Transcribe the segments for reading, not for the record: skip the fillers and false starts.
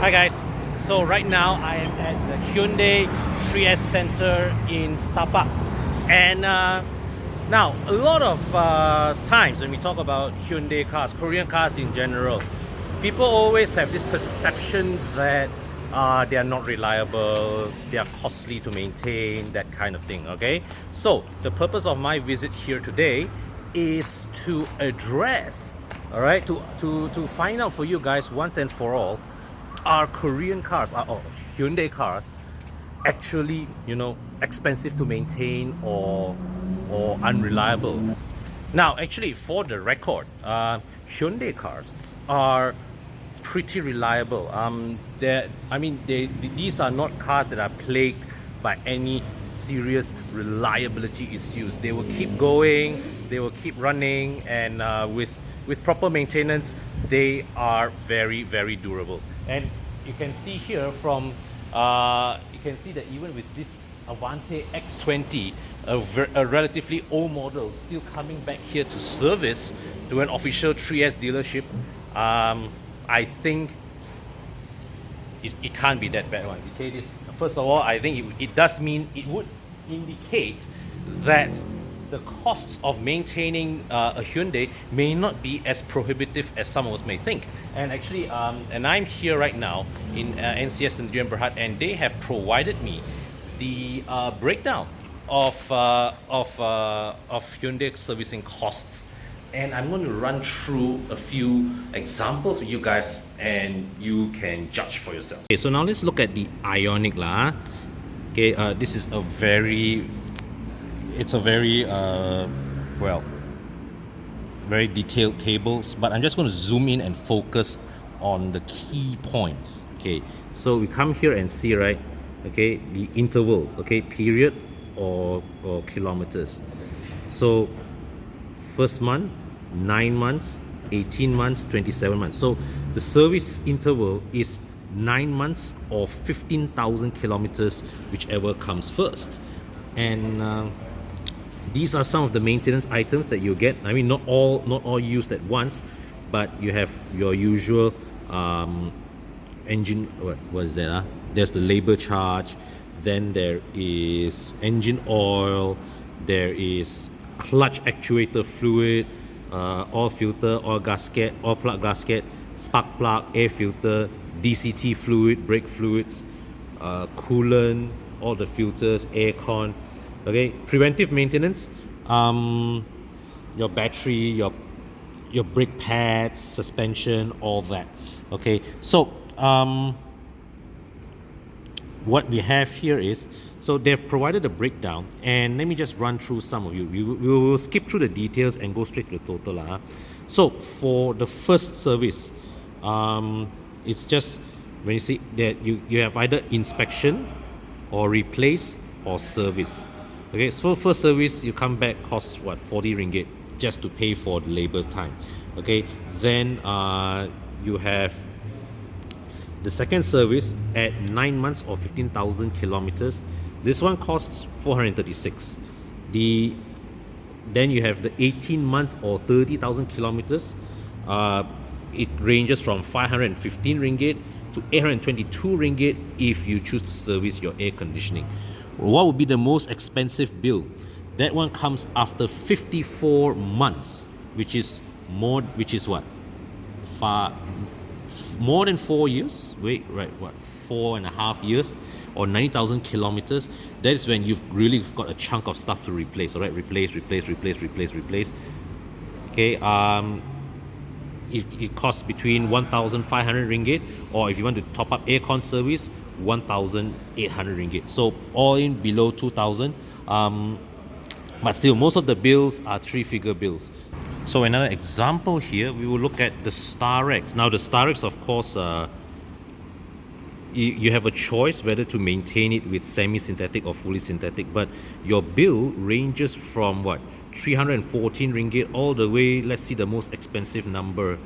Hi guys, so right now I am at the Hyundai 3S Center in Setapak, and now a lot of times when we talk about Hyundai cars, Korean cars in general, people always have this perception that they are not reliable, they are costly to maintain, that kind of thing. Okay, so the purpose of my visit here today is to address, all right, to find out for you guys once and for all, are Korean cars, or Hyundai cars, actually, expensive to maintain or unreliable? Now, actually, for the record, Hyundai cars are pretty reliable. These are not cars that are plagued by any serious reliability issues. They will keep going, they will keep running, and with proper maintenance, they are very, very durable. And you can see here from you can see that even with this Avante X20, a relatively old model, still coming back here to service to an official 3S dealership, I think it can't be that bad one. Okay, first of all, I think it does mean, it would indicate that the costs of maintaining a Hyundai may not be as prohibitive as some of us may think. And actually, and I'm here right now in NCS and Berhad, and they have provided me the breakdown of Hyundai servicing costs. And I'm going to run through a few examples with you guys, and you can judge for yourself. Okay, so now let's look at the Ioniq lah. Okay, this is a very, very detailed tables, but I'm just going to zoom in and focus on the key points. Okay, so we come here and see, right, okay, the intervals, okay, period or kilometers. So first month, 9 months, 18 months, 27 months. So the service interval is 9 months or 15,000 kilometers, whichever comes first. And these are some of the maintenance items that you get. I mean, not all used at once, but you have your usual engine. What is that? There's the labor charge. Then there is engine oil. There is clutch actuator fluid, oil filter, oil gasket, oil plug gasket, spark plug, air filter, DCT fluid, brake fluids, coolant, all the filters, aircon. Okay, preventive maintenance, your battery, your brake pads, suspension, all that. Okay, so what we have here is, so they've provided a breakdown, and let me just run through some of you. We will skip through the details and go straight to the total. So for the first service, it's just when you see that you have either inspection or replace or service. Okay, so first service, you come back, costs what, 40 ringgit just to pay for the labor time. Okay, then you have the second service at 9 months or 15,000 kilometers. This one costs 436. Then you have the 18 month or 30,000 kilometers. It ranges from 515 ringgit to 822 ringgit if you choose to service your air conditioning. What would be the most expensive bill? That one comes after 54 months, which is what? More than 4 years. Wait, right, what? 4.5 years or 90,000 kilometers. That is when you've really got a chunk of stuff to replace. All right, replace. Okay, it costs between 1,500 ringgit, or if you want to top up aircon service, 1,800 ringgit. So all in below 2,000. But still, most of the bills are 3-figure bills. So another example here, we will look at the Starex. Now the Starex, of course, you have a choice whether to maintain it with semi-synthetic or fully synthetic, but your bill ranges from what, 314 ringgit all the way, let's see the most expensive number,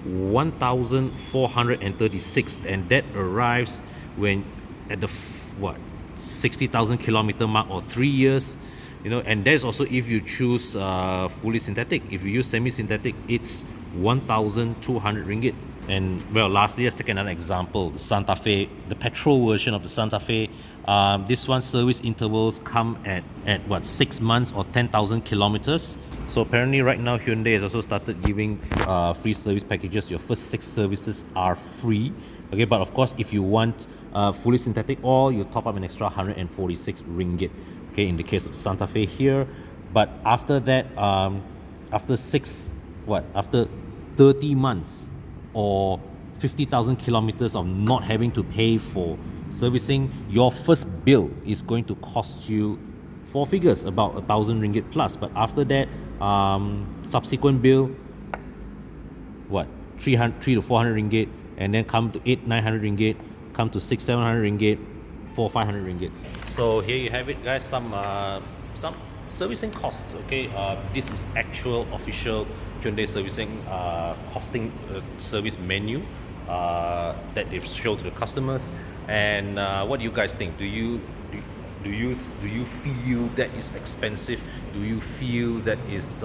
1,436, and that arrives when at the 60,000 kilometer mark, or 3 years. And that's also if you choose fully synthetic. If you use semi-synthetic, it's 1,200 ringgit. And well, lastly, let's take another example. The Santa Fe, the petrol version of the Santa Fe. This one service intervals come at what, 6 months or 10,000 kilometers. So apparently, right now Hyundai has also started giving free service packages. Your first 6 services are free. Okay, but of course, if you want fully synthetic oil, you top up an extra 146 ringgit. Okay, in the case of the Santa Fe here. But after that, after after 30 months or 50,000 kilometers of not having to pay for servicing, your first bill is going to cost you four figures, about 1,000 ringgit plus. But after that, subsequent bill, what, 300 to 400 ringgit, and then come to 900 ringgit, come to 700 ringgit, 500 ringgit. So here you have it, guys. Some servicing costs. Okay, this is actual official Hyundai servicing costing service menu that they've shown to the customers. And what do you guys think? Do you feel that is expensive? Do you feel that is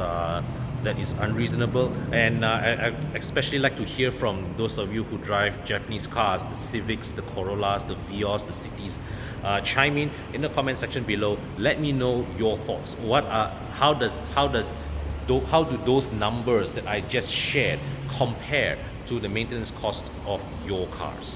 unreasonable? And I especially like to hear from those of you who drive Japanese cars, the Civics, the Corollas, the Vios, the Cities. Chime in the comment section below. Let me know your thoughts. How do those numbers that I just shared compare to the maintenance cost of your cars?